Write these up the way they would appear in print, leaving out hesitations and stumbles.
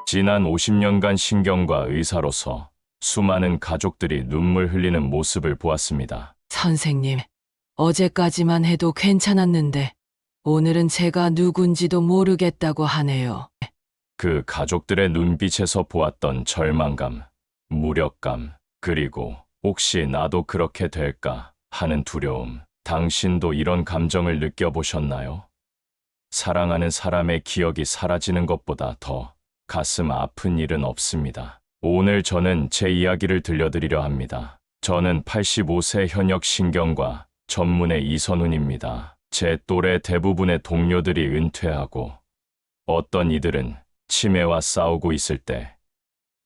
지난 50년간 신경과 의사로서 수많은 가족들이 눈물 흘리는 모습을 보았습니다. 선생님, 어제까지만 해도 괜찮았는데 오늘은 제가 누군지도 모르겠다고 하네요. 그 가족들의 눈빛에서 보았던 절망감, 무력감, 그리고 혹시 나도 그렇게 될까 하는 두려움. 당신도 이런 감정을 느껴보셨나요? 사랑하는 사람의 기억이 사라지는 것보다 더 가슴 아픈 일은 없습니다. 오늘 저는 제 이야기를 들려드리려 합니다. 저는 85세 현역 신경과 전문의 이선훈입니다. 제 또래 대부분의 동료들이 은퇴하고 어떤 이들은 치매와 싸우고 있을 때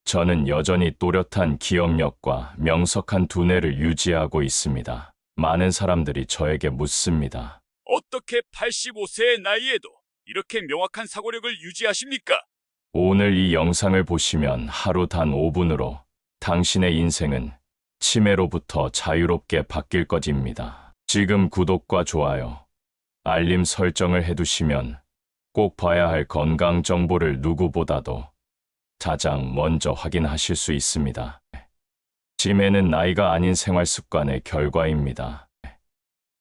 저는 여전히 또렷한 기억력과 명석한 두뇌를 유지하고 있습니다. 많은 사람들이 저에게 묻습니다. 어떻게 85세의 나이에도 이렇게 명확한 사고력을 유지하십니까? 오늘 이 영상을 보시면 하루 단 5분으로 당신의 인생은 치매로부터 자유롭게 바뀔 것입니다. 지금 구독과 좋아요, 알림 설정을 해두시면 꼭 봐야 할 건강 정보를 누구보다도 가장 먼저 확인하실 수 있습니다. 치매는 나이가 아닌 생활 습관의 결과입니다.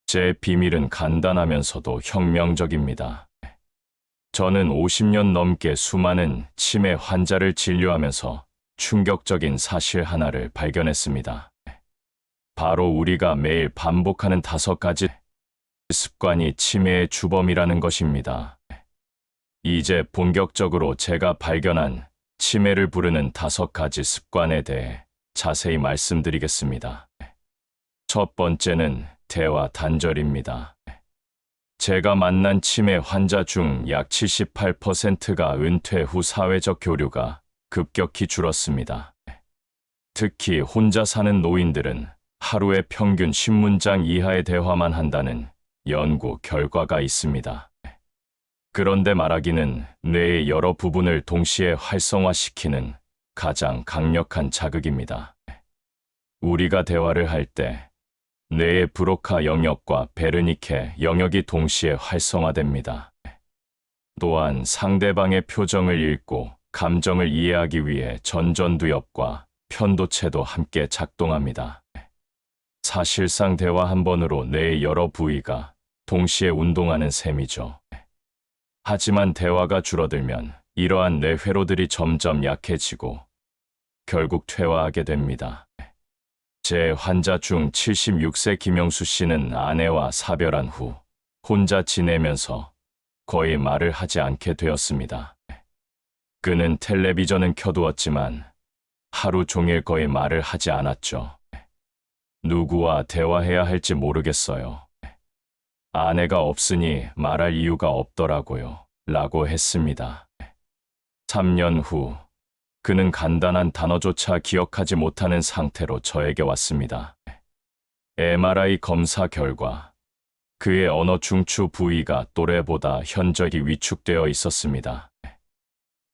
제 비밀은 간단하면서도 혁명적입니다. 저는 50년 넘게 수많은 치매 환자를 진료하면서 충격적인 사실 하나를 발견했습니다. 바로 우리가 매일 반복하는 5가지 습관이 치매의 주범이라는 것입니다. 이제 본격적으로 제가 발견한 치매를 부르는 5가지 습관에 대해 자세히 말씀드리겠습니다. 첫 번째는 대화 단절입니다. 제가 만난 치매 환자 중 약 78%가 은퇴 후 사회적 교류가 급격히 줄었습니다. 특히 혼자 사는 노인들은 하루에 평균 10문장 이하의 대화만 한다는 연구 결과가 있습니다. 그런데 말하기는 뇌의 여러 부분을 동시에 활성화시키는 가장 강력한 자극입니다. 우리가 대화를 할 때 뇌의 브로카 영역과 베르니케 영역이 동시에 활성화됩니다. 또한 상대방의 표정을 읽고 감정을 이해하기 위해 전전두엽과 편도체도 함께 작동합니다. 사실상 대화 한 번으로 뇌의 여러 부위가 동시에 운동하는 셈이죠. 하지만 대화가 줄어들면 이러한 뇌 회로들이 점점 약해지고 결국 퇴화하게 됩니다. 제 환자 중 76세 김영수 씨는 아내와 사별한 후 혼자 지내면서 거의 말을 하지 않게 되었습니다. 그는 텔레비전은 켜두었지만 하루 종일 거의 말을 하지 않았죠. 누구와 대화해야 할지 모르겠어요. 아내가 없으니 말할 이유가 없더라고요. 라고 했습니다. 3년 후 그는 간단한 단어조차 기억하지 못하는 상태로 저에게 왔습니다. MRI 검사 결과 그의 언어 중추 부위가 또래보다 현저히 위축되어 있었습니다.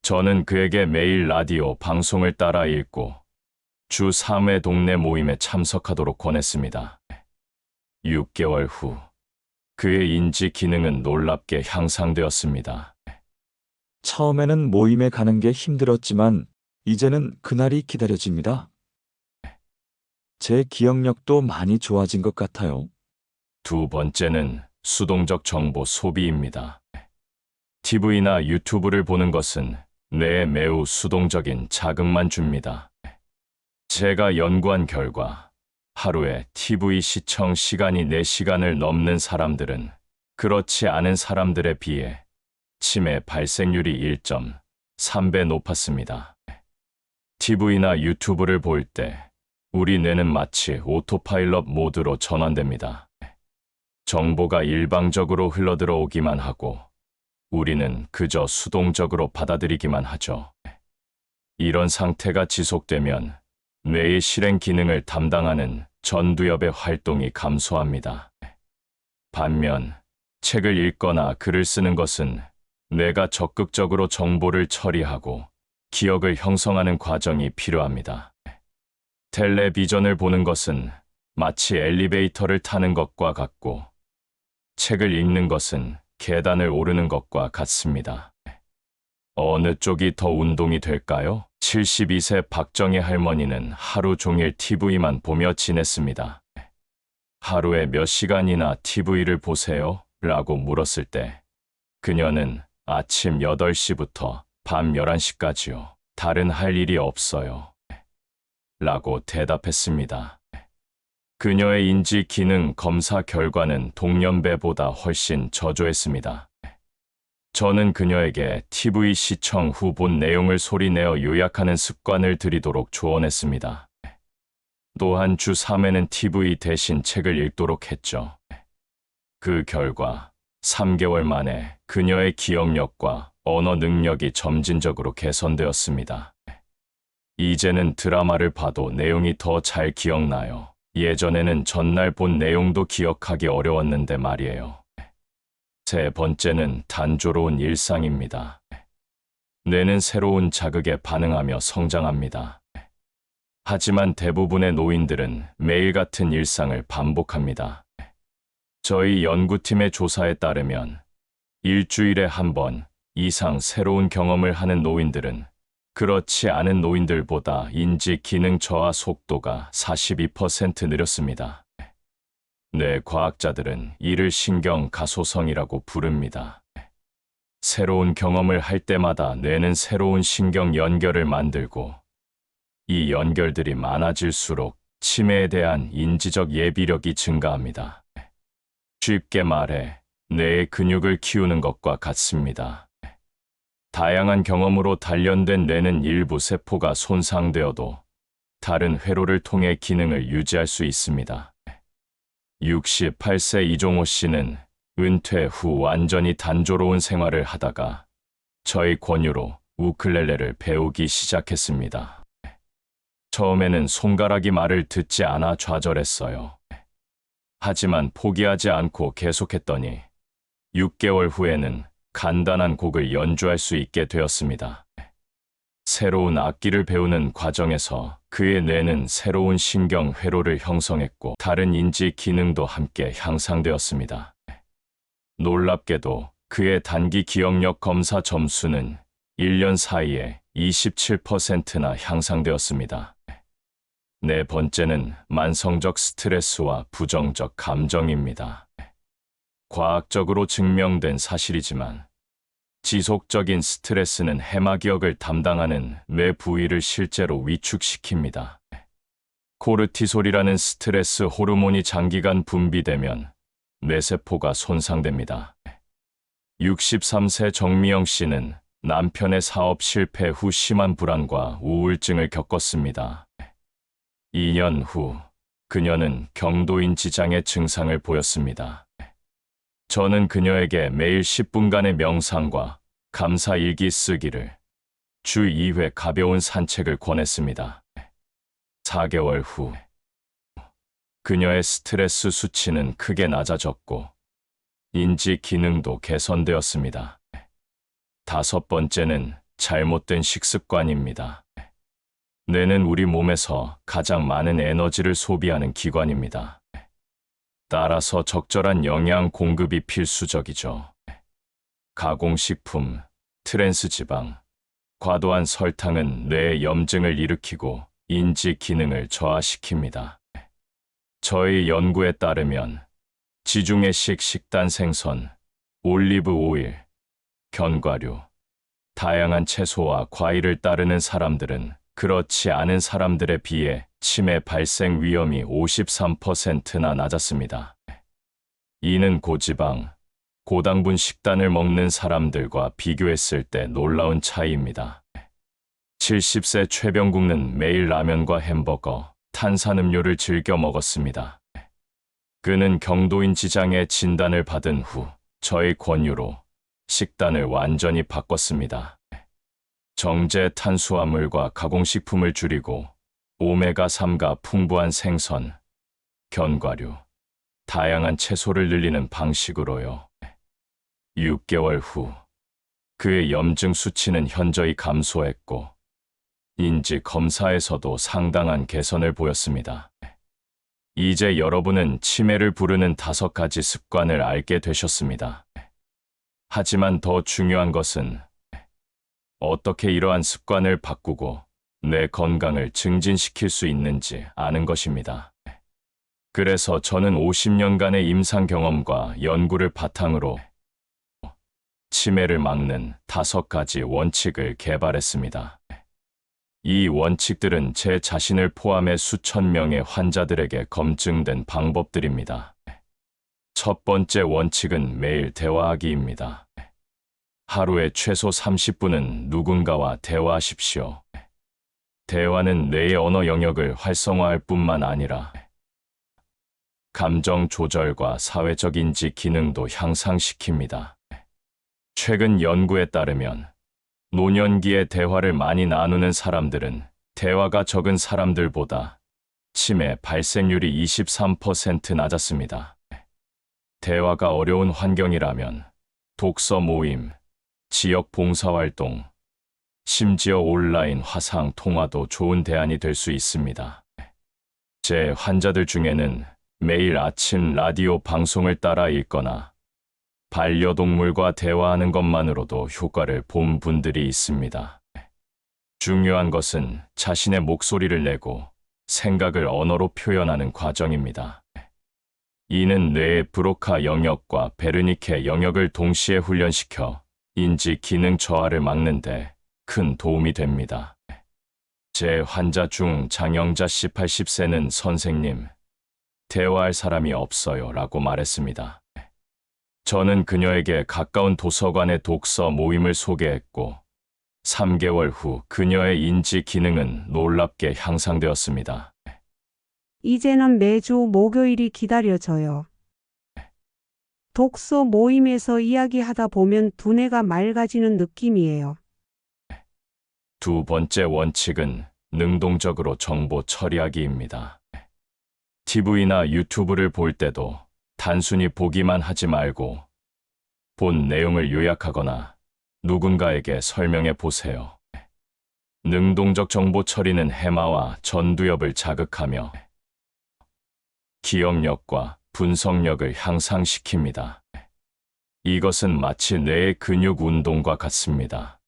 저는 그에게 매일 라디오 방송을 따라 읽고 주 3회 동네 모임에 참석하도록 권했습니다. 6개월 후 그의 인지 기능은 놀랍게 향상되었습니다. 처음에는 모임에 가는 게 힘들었지만 이제는 그날이 기다려집니다. 제 기억력도 많이 좋아진 것 같아요. 두 번째는 수동적 정보 소비입니다. TV나 유튜브를 보는 것은 뇌에 매우 수동적인 자극만 줍니다. 제가 연구한 결과 하루에 TV 시청 시간이 4시간을 넘는 사람들은 그렇지 않은 사람들에 비해 치매 발생률이 1.3배 높았습니다. TV나 유튜브를 볼 때 우리 뇌는 마치 오토파일럿 모드로 전환됩니다. 정보가 일방적으로 흘러들어오기만 하고 우리는 그저 수동적으로 받아들이기만 하죠. 이런 상태가 지속되면 뇌의 실행 기능을 담당하는 전두엽의 활동이 감소합니다. 반면 책을 읽거나 글을 쓰는 것은 뇌가 적극적으로 정보를 처리하고 기억을 형성하는 과정이 필요합니다. 텔레비전을 보는 것은 마치 엘리베이터를 타는 것과 같고 책을 읽는 것은 계단을 오르는 것과 같습니다. 어느 쪽이 더 운동이 될까요? 72세 박정희 할머니는 하루 종일 TV만 보며 지냈습니다. 하루에 몇 시간이나 TV를 보세요? 라고 물었을 때 그녀는 아침 8시부터 밤 11시까지요. 다른 할 일이 없어요. 라고 대답했습니다. 그녀의 인지 기능 검사 결과는 동년배보다 훨씬 저조했습니다. 저는 그녀에게 TV 시청 후 본 내용을 소리내어 요약하는 습관을 들이도록 조언했습니다. 또한 주 3회는 TV 대신 책을 읽도록 했죠. 그 결과 3개월 만에 그녀의 기억력과 언어 능력이 점진적으로 개선되었습니다. 이제는 드라마를 봐도 내용이 더 잘 기억나요. 예전에는 전날 본 내용도 기억하기 어려웠는데 말이에요. 세 번째는 단조로운 일상입니다. 뇌는 새로운 자극에 반응하며 성장합니다. 하지만 대부분의 노인들은 매일 같은 일상을 반복합니다. 저희 연구팀의 조사에 따르면 일주일에 한 번 이상 새로운 경험을 하는 노인들은 그렇지 않은 노인들보다 인지 기능 저하 속도가 42% 느렸습니다. 뇌 과학자들은 이를 신경 가소성이라고 부릅니다. 새로운 경험을 할 때마다 뇌는 새로운 신경 연결을 만들고 이 연결들이 많아질수록 치매에 대한 인지적 예비력이 증가합니다. 쉽게 말해 뇌의 근육을 키우는 것과 같습니다. 다양한 경험으로 단련된 뇌는 일부 세포가 손상되어도 다른 회로를 통해 기능을 유지할 수 있습니다. 68세 이종호 씨는 은퇴 후 완전히 단조로운 생활을 하다가 저의 권유로 우쿨렐레를 배우기 시작했습니다. 처음에는 손가락이 말을 듣지 않아 좌절했어요. 하지만 포기하지 않고 계속했더니 6개월 후에는 간단한 곡을 연주할 수 있게 되었습니다. 새로운 악기를 배우는 과정에서 그의 뇌는 새로운 신경 회로를 형성했고 다른 인지 기능도 함께 향상되었습니다. 놀랍게도 그의 단기 기억력 검사 점수는 1년 사이에 27%나 향상되었습니다. 네 번째는 만성적 스트레스와 부정적 감정입니다. 과학적으로 증명된 사실이지만 지속적인 스트레스는 해마기억을 담당하는 뇌 부위를 실제로 위축시킵니다. 코르티솔이라는 스트레스 호르몬이 장기간 분비되면 뇌세포가 손상됩니다. 63세 정미영 씨는 남편의 사업 실패 후 심한 불안과 우울증을 겪었습니다. 2년 후 그녀는 경도인 지장의 증상을 보였습니다. 저는 그녀에게 매일 10분간의 명상과 감사 일기 쓰기를, 주 2회 가벼운 산책을 권했습니다. 4개월 후 그녀의 스트레스 수치는 크게 낮아졌고 인지 기능도 개선되었습니다. 다섯 번째는 잘못된 식습관입니다. 뇌는 우리 몸에서 가장 많은 에너지를 소비하는 기관입니다. 따라서 적절한 영양 공급이 필수적이죠. 가공식품, 트랜스지방, 과도한 설탕은 뇌의 염증을 일으키고 인지 기능을 저하시킵니다. 저희 연구에 따르면 지중해식 식단 생선, 올리브 오일, 견과류, 다양한 채소와 과일을 따르는 사람들은 그렇지 않은 사람들에 비해 치매 발생 위험이 53%나 낮았습니다. 이는 고지방, 고당분 식단을 먹는 사람들과 비교했을 때 놀라운 차이입니다. 70세 최병국는 매일 라면과 햄버거, 탄산음료를 즐겨 먹었습니다. 그는 경도인 지장의 진단을 받은 후 저의 권유로 식단을 완전히 바꿨습니다. 정제 탄수화물과 가공식품을 줄이고 오메가3가 풍부한 생선, 견과류, 다양한 채소를 늘리는 방식으로요. 6개월 후 그의 염증 수치는 현저히 감소했고 인지 검사에서도 상당한 개선을 보였습니다. 이제 여러분은 치매를 부르는 5가지 습관을 알게 되셨습니다. 하지만 더 중요한 것은 어떻게 이러한 습관을 바꾸고 내 건강을 증진시킬 수 있는지 아는 것입니다. 그래서 저는 50년간의 임상 경험과 연구를 바탕으로 치매를 막는 5가지 원칙을 개발했습니다. 이 원칙들은 제 자신을 포함해 수천 명의 환자들에게 검증된 방법들입니다. 첫 번째 원칙은 매일 대화하기입니다. 하루에 최소 30분은 누군가와 대화하십시오. 대화는 뇌의 언어 영역을 활성화할 뿐만 아니라 감정 조절과 사회적 인지 기능도 향상시킵니다. 최근 연구에 따르면 노년기에 대화를 많이 나누는 사람들은 대화가 적은 사람들보다 치매 발생률이 23% 낮았습니다. 대화가 어려운 환경이라면 독서 모임, 지역 봉사활동, 심지어 온라인 화상 통화도 좋은 대안이 될 수 있습니다. 제 환자들 중에는 매일 아침 라디오 방송을 따라 읽거나 반려동물과 대화하는 것만으로도 효과를 본 분들이 있습니다. 중요한 것은 자신의 목소리를 내고 생각을 언어로 표현하는 과정입니다. 이는 뇌의 브로카 영역과 베르니케 영역을 동시에 훈련시켜 인지 기능 저하를 막는 데 큰 도움이 됩니다. 제 환자 중 장영자 씨 80세는 선생님, 대화할 사람이 없어요 라고 말했습니다. 저는 그녀에게 가까운 도서관의 독서 모임을 소개했고 3개월 후 그녀의 인지 기능은 놀랍게 향상되었습니다. 이제는 매주 목요일이 기다려져요. 독서 모임에서 이야기하다 보면 두뇌가 맑아지는 느낌이에요. 두 번째 원칙은 능동적으로 정보 처리하기입니다. TV나 유튜브를 볼 때도 단순히 보기만 하지 말고 본 내용을 요약하거나 누군가에게 설명해 보세요. 능동적 정보 처리는 해마와 전두엽을 자극하며 기억력과 분석력을 향상시킵니다. 이것은 마치 뇌의 근육 운동과 같습니다.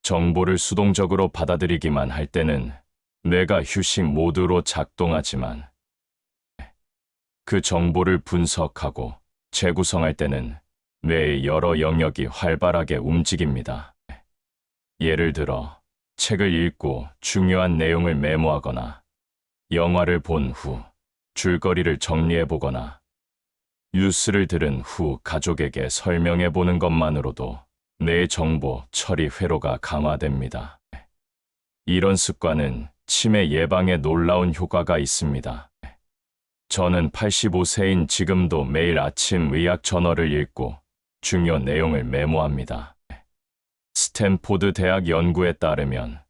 정보를 수동적으로 받아들이기만 할 때는 뇌가 휴식 모드로 작동하지만 그 정보를 분석하고 재구성할 때는 뇌의 여러 영역이 활발하게 움직입니다. 예를 들어 책을 읽고 중요한 내용을 메모하거나 영화를 본 후 줄거리를 정리해보거나 뉴스를 들은 후 가족에게 설명해보는 것만으로도 뇌 정보 처리 회로가 강화됩니다. 이런 습관은 치매 예방에 놀라운 효과가 있습니다. 저는 85세인 지금도 매일 아침 의학 저널을 읽고 중요 내용을 메모합니다. 스탠포드 대학 연구에 따르면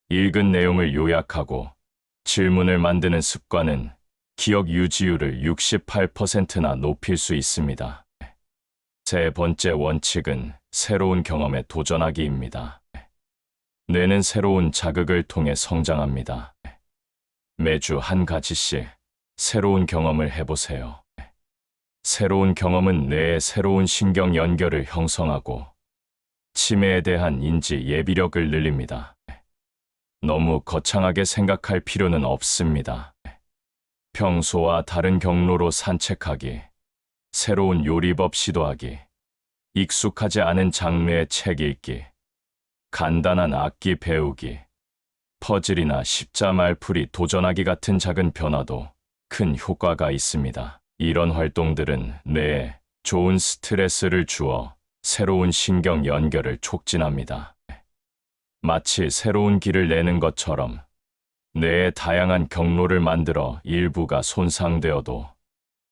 읽은 내용을 요약하고 질문을 만드는 습관은 기억 유지율을 68%나 높일 수 있습니다. 세 번째 원칙은 새로운 경험에 도전하기입니다. 뇌는 새로운 자극을 통해 성장합니다. 매주 한 가지씩 새로운 경험을 해보세요. 새로운 경험은 뇌의 새로운 신경 연결을 형성하고 치매에 대한 인지 예비력을 늘립니다. 너무 거창하게 생각할 필요는 없습니다. 평소와 다른 경로로 산책하기, 새로운 요리법 시도하기, 익숙하지 않은 장르의 책 읽기, 간단한 악기 배우기, 퍼즐이나 십자말풀이 도전하기 같은 작은 변화도 큰 효과가 있습니다. 이런 활동들은 뇌에 좋은 스트레스를 주어 새로운 신경 연결을 촉진합니다. 마치 새로운 길을 내는 것처럼 뇌의 다양한 경로를 만들어 일부가 손상되어도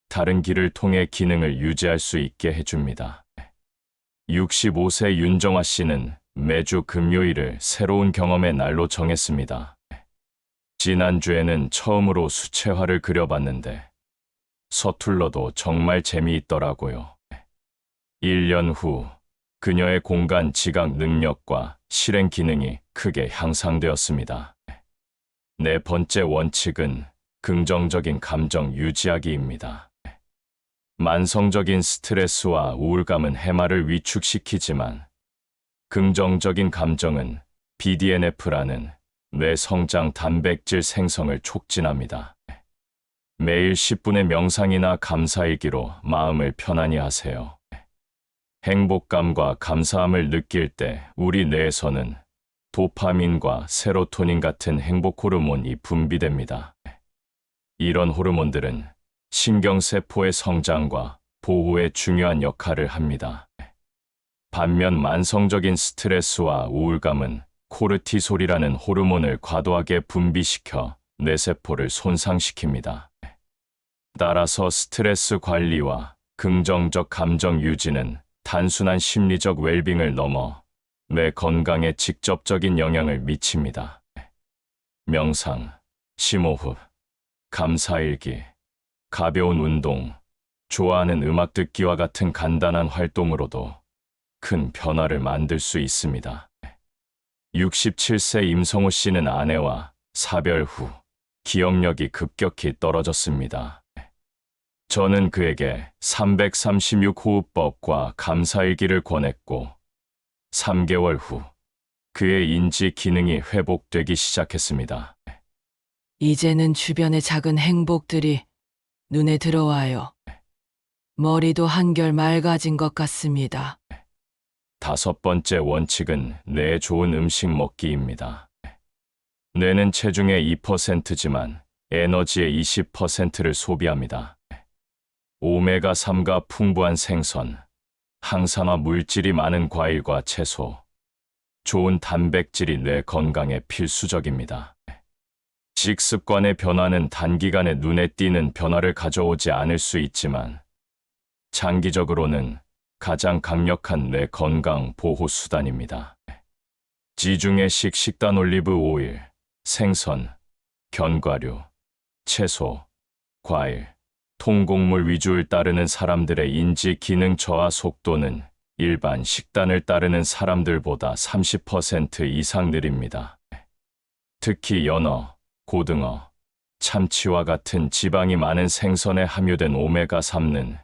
다른 길을 통해 기능을 유지할 수 있게 해줍니다. 65세 윤정화 씨는 매주 금요일을 새로운 경험의 날로 정했습니다. 지난주에는 처음으로 수채화를 그려봤는데 서툴러도 정말 재미있더라고요. 1년 후 그녀의 공간 지각 능력과 실행 기능이 크게 향상되었습니다. 네 번째 원칙은 긍정적인 감정 유지하기입니다. 만성적인 스트레스와 우울감은 해마를 위축시키지만 긍정적인 감정은 BDNF라는 뇌 성장 단백질 생성을 촉진합니다. 매일 10분의 명상이나 감사일기로 마음을 편안히 하세요. 행복감과 감사함을 느낄 때 우리 뇌에서는 도파민과 세로토닌 같은 행복 호르몬이 분비됩니다. 이런 호르몬들은 신경세포의 성장과 보호에 중요한 역할을 합니다. 반면 만성적인 스트레스와 우울감은 코르티솔이라는 호르몬을 과도하게 분비시켜 뇌세포를 손상시킵니다. 따라서 스트레스 관리와 긍정적 감정 유지는 단순한 심리적 웰빙을 넘어 뇌 건강에 직접적인 영향을 미칩니다. 명상, 심호흡, 감사일기, 가벼운 운동, 좋아하는 음악 듣기와 같은 간단한 활동으로도 큰 변화를 만들 수 있습니다. 67세 임성호 씨는 아내와 사별 후 기억력이 급격히 떨어졌습니다. 저는 그에게 336호흡법과 감사일기를 권했고 3개월 후 그의 인지 기능이 회복되기 시작했습니다. 이제는 주변의 작은 행복들이 눈에 들어와요. 머리도 한결 맑아진 것 같습니다. 5번째 원칙은 뇌에 좋은 음식 먹기입니다. 뇌는 체중의 2%지만 에너지의 20%를 소비합니다. 오메가3가 풍부한 생선, 항산화 물질이 많은 과일과 채소, 좋은 단백질이 뇌 건강에 필수적입니다. 식습관의 변화는 단기간에 눈에 띄는 변화를 가져오지 않을 수 있지만 장기적으로는 가장 강력한 뇌 건강 보호 수단입니다. 지중해식 식단 올리브 오일, 생선, 견과류, 채소, 과일, 통곡물 위주를 따르는 사람들의 인지 기능 저하 속도는 일반 식단을 따르는 사람들보다 30% 이상 느립니다. 특히 연어, 고등어, 참치와 같은 지방이 많은 생선에 함유된 오메가3는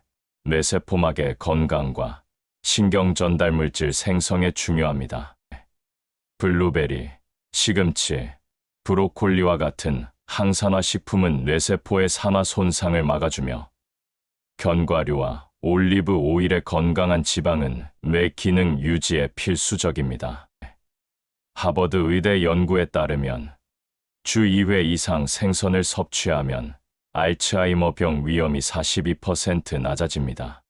뇌세포막의 건강과 신경 전달 물질 생성에 중요합니다. 블루베리, 시금치, 브로콜리와 같은 항산화 식품은 뇌세포의 산화 손상을 막아주며 견과류와 올리브 오일의 건강한 지방은 뇌 기능 유지에 필수적입니다. 하버드 의대 연구에 따르면 주 2회 이상 생선을 섭취하면 알츠하이머병 위험이 42% 낮아집니다.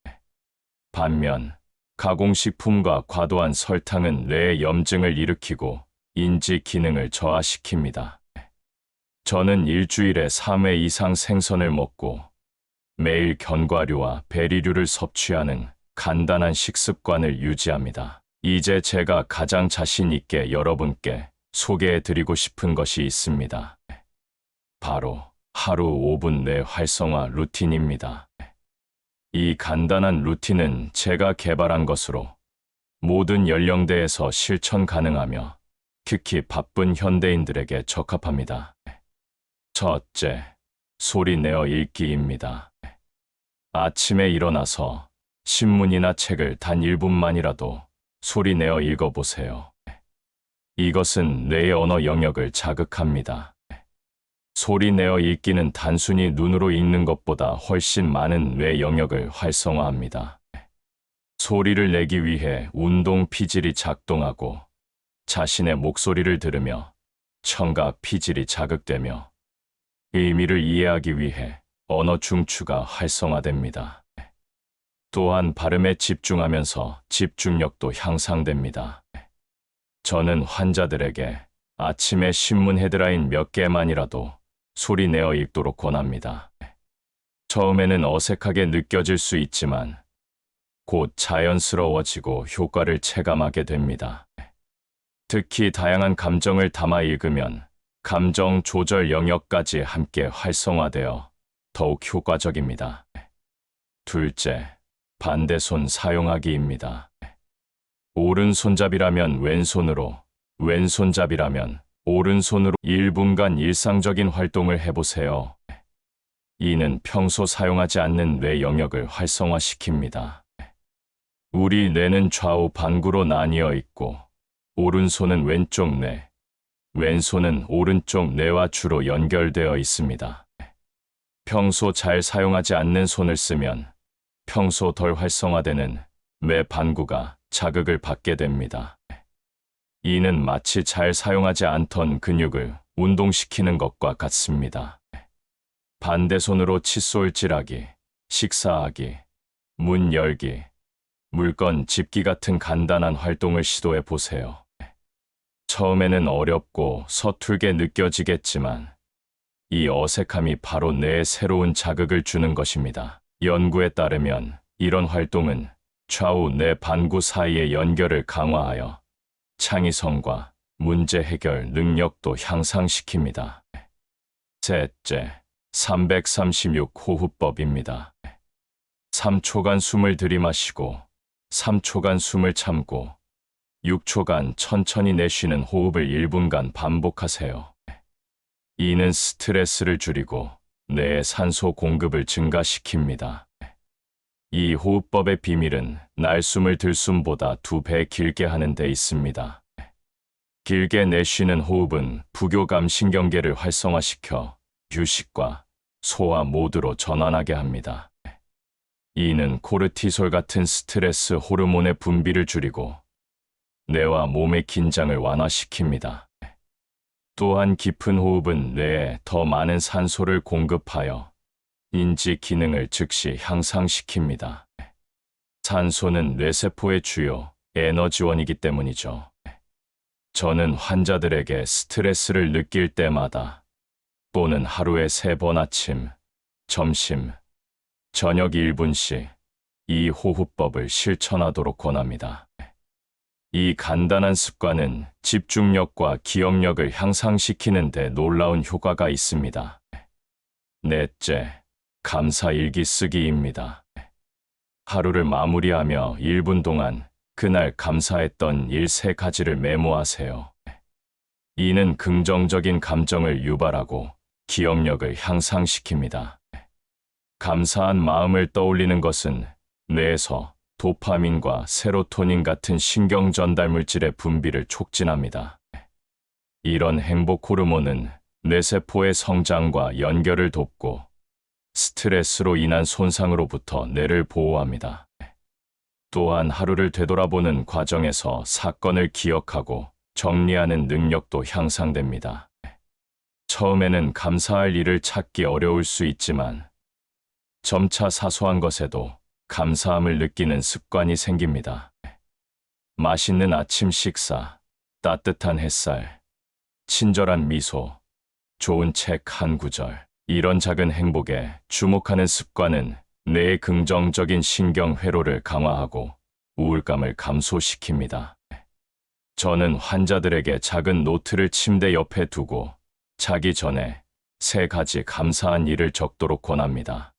반면 가공식품과 과도한 설탕은 뇌의 염증을 일으키고 인지 기능을 저하시킵니다. 저는 일주일에 3회 이상 생선을 먹고 매일 견과류와 베리류를 섭취하는 간단한 식습관을 유지합니다. 이제 제가 가장 자신 있게 여러분께 소개해드리고 싶은 것이 있습니다. 바로 하루 5분 뇌 활성화 루틴입니다. 이 간단한 루틴은 제가 개발한 것으로 모든 연령대에서 실천 가능하며 특히 바쁜 현대인들에게 적합합니다. 첫째, 소리 내어 읽기입니다. 아침에 일어나서 신문이나 책을 단 1분만이라도 소리 내어 읽어보세요. 이것은 뇌의 언어 영역을 자극합니다. 소리 내어 읽기는 단순히 눈으로 읽는 것보다 훨씬 많은 뇌 영역을 활성화합니다. 소리를 내기 위해 운동 피질이 작동하고 자신의 목소리를 들으며 청각 피질이 자극되며 의미를 이해하기 위해 언어 중추가 활성화됩니다. 또한 발음에 집중하면서 집중력도 향상됩니다. 저는 환자들에게 아침에 신문 헤드라인 몇 개만이라도 소리 내어 읽도록 권합니다. 처음에는 어색하게 느껴질 수 있지만 곧 자연스러워지고 효과를 체감하게 됩니다. 특히 다양한 감정을 담아 읽으면 감정 조절 영역까지 함께 활성화되어 더욱 효과적입니다. 둘째, 반대손 사용하기입니다. 오른손잡이라면 왼손으로, 왼손잡이라면 오른손으로 1분간 일상적인 활동을 해보세요. 이는 평소 사용하지 않는 뇌 영역을 활성화시킵니다. 우리 뇌는 좌우 반구로 나뉘어 있고 오른손은 왼쪽 뇌, 왼손은 오른쪽 뇌와 주로 연결되어 있습니다. 평소 잘 사용하지 않는 손을 쓰면 평소 덜 활성화되는 뇌 반구가 자극을 받게 됩니다. 이는 마치 잘 사용하지 않던 근육을 운동시키는 것과 같습니다. 반대손으로 칫솔질하기, 식사하기, 문 열기, 물건 짚기 같은 간단한 활동을 시도해 보세요. 처음에는 어렵고 서툴게 느껴지겠지만 이 어색함이 바로 뇌에 새로운 자극을 주는 것입니다. 연구에 따르면 이런 활동은 좌우 뇌 반구 사이의 연결을 강화하여 창의성과 문제 해결 능력도 향상시킵니다. 셋째, 336 호흡법입니다. 3초간 숨을 들이마시고 3초간 숨을 참고 6초간 천천히 내쉬는 호흡을 1분간 반복하세요. 이는 스트레스를 줄이고 뇌의 산소 공급을 증가시킵니다. 이 호흡법의 비밀은 날숨을 들숨보다 2배 길게 하는 데 있습니다. 길게 내쉬는 호흡은 부교감 신경계를 활성화시켜 휴식과 소화 모드로 전환하게 합니다. 이는 코르티솔 같은 스트레스 호르몬의 분비를 줄이고 뇌와 몸의 긴장을 완화시킵니다. 또한 깊은 호흡은 뇌에 더 많은 산소를 공급하여 인지 기능을 즉시 향상시킵니다. 산소는 뇌세포의 주요 에너지원이기 때문이죠. 저는 환자들에게 스트레스를 느낄 때마다 또는 하루에 3번 아침, 점심, 저녁 1분씩 이 호흡법을 실천하도록 권합니다. 이 간단한 습관은 집중력과 기억력을 향상시키는 데 놀라운 효과가 있습니다. 넷째, 감사 일기 쓰기입니다. 하루를 마무리하며 1분 동안 그날 감사했던 일 3가지를 메모하세요. 이는 긍정적인 감정을 유발하고 기억력을 향상시킵니다. 감사한 마음을 떠올리는 것은 뇌에서 도파민과 세로토닌 같은 신경 전달 물질의 분비를 촉진합니다. 이런 행복 호르몬은 뇌세포의 성장과 연결을 돕고 스트레스로 인한 손상으로부터 뇌를 보호합니다. 또한 하루를 되돌아보는 과정에서 사건을 기억하고 정리하는 능력도 향상됩니다. 처음에는 감사할 일을 찾기 어려울 수 있지만 점차 사소한 것에도 감사함을 느끼는 습관이 생깁니다. 맛있는 아침 식사, 따뜻한 햇살, 친절한 미소, 좋은 책 한 구절, 이런 작은 행복에 주목하는 습관은 뇌의 긍정적인 신경 회로를 강화하고 우울감을 감소시킵니다. 저는 환자들에게 작은 노트를 침대 옆에 두고 자기 전에 3가지 감사한 일을 적도록 권합니다.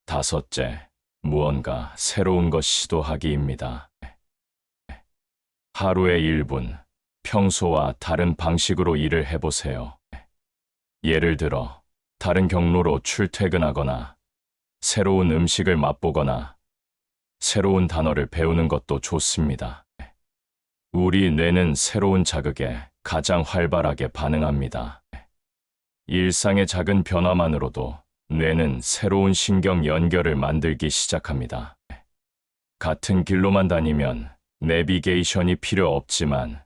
다섯째, 무언가 새로운 것 시도하기입니다. 하루에 1분, 평소와 다른 방식으로 일을 해보세요. 예를 들어, 다른 경로로 출퇴근하거나, 새로운 음식을 맛보거나, 새로운 단어를 배우는 것도 좋습니다. 우리 뇌는 새로운 자극에 가장 활발하게 반응합니다. 일상의 작은 변화만으로도 뇌는 새로운 신경 연결을 만들기 시작합니다. 같은 길로만 다니면 내비게이션이 필요 없지만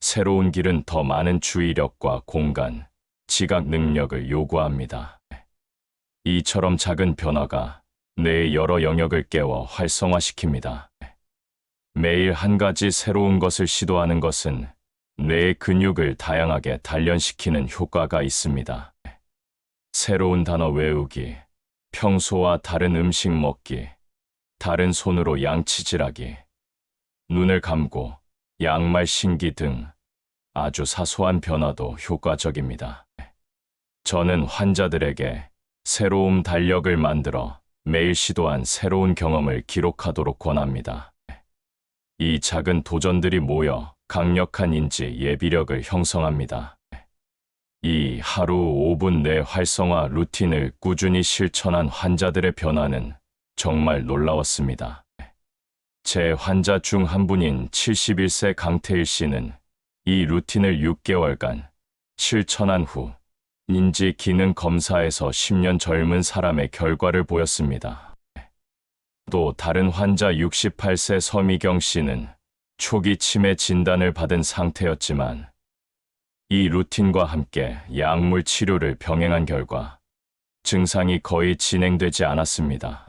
새로운 길은 더 많은 주의력과 공간, 지각 능력을 요구합니다. 이처럼 작은 변화가 뇌의 여러 영역을 깨워 활성화시킵니다. 매일 한 가지 새로운 것을 시도하는 것은 뇌의 근육을 다양하게 단련시키는 효과가 있습니다. 새로운 단어 외우기, 평소와 다른 음식 먹기, 다른 손으로 양치질하기, 눈을 감고 양말 신기 등 아주 사소한 변화도 효과적입니다. 저는 환자들에게 새로운 달력을 만들어 매일 시도한 새로운 경험을 기록하도록 권합니다. 이 작은 도전들이 모여 강력한 인지 예비력을 형성합니다. 이 하루 5분 내 활성화 루틴을 꾸준히 실천한 환자들의 변화는 정말 놀라웠습니다. 제 환자 중 한 분인 71세 강태일 씨는 이 루틴을 6개월간 실천한 후 인지 기능 검사에서 10년 젊은 사람의 결과를 보였습니다. 또 다른 환자 68세 서미경 씨는 초기 치매 진단을 받은 상태였지만 이 루틴과 함께 약물 치료를 병행한 결과 증상이 거의 진행되지 않았습니다.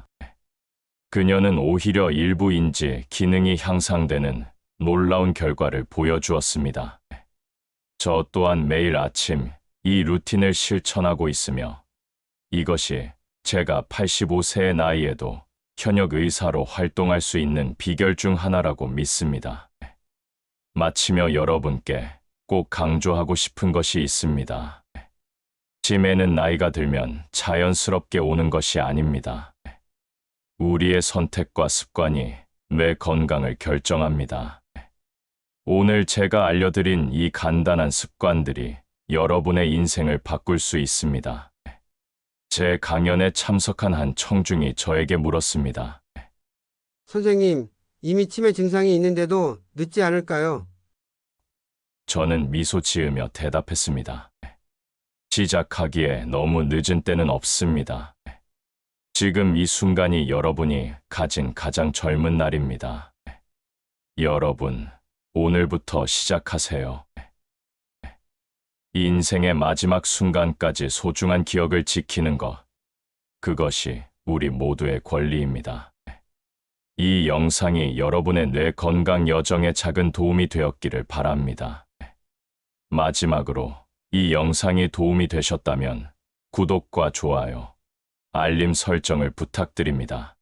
그녀는 오히려 일부 인지 기능이 향상되는 놀라운 결과를 보여주었습니다. 저 또한 매일 아침 이 루틴을 실천하고 있으며 이것이 제가 85세의 나이에도 현역 의사로 활동할 수 있는 비결 중 하나라고 믿습니다. 마치며 여러분께 꼭 강조하고 싶은 것이 있습니다. 치매는 나이가 들면 자연스럽게 오는 것이 아닙니다. 우리의 선택과 습관이 뇌 건강을 결정합니다. 오늘 제가 알려드린 이 간단한 습관들이 여러분의 인생을 바꿀 수 있습니다. 제 강연에 참석한 한 청중이 저에게 물었습니다. 선생님, 이미 치매 증상이 있는데도 늦지 않을까요? 저는 미소 지으며 대답했습니다. 시작하기에 너무 늦은 때는 없습니다. 지금 이 순간이 여러분이 가진 가장 젊은 날입니다. 여러분, 오늘부터 시작하세요. 인생의 마지막 순간까지 소중한 기억을 지키는 것, 그것이 우리 모두의 권리입니다. 이 영상이 여러분의 뇌 건강 여정에 작은 도움이 되었기를 바랍니다. 마지막으로 이 영상이 도움이 되셨다면 구독과 좋아요, 알림 설정을 부탁드립니다.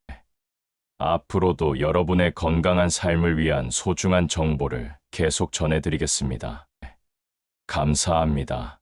앞으로도 여러분의 건강한 삶을 위한 소중한 정보를 계속 전해드리겠습니다. 감사합니다.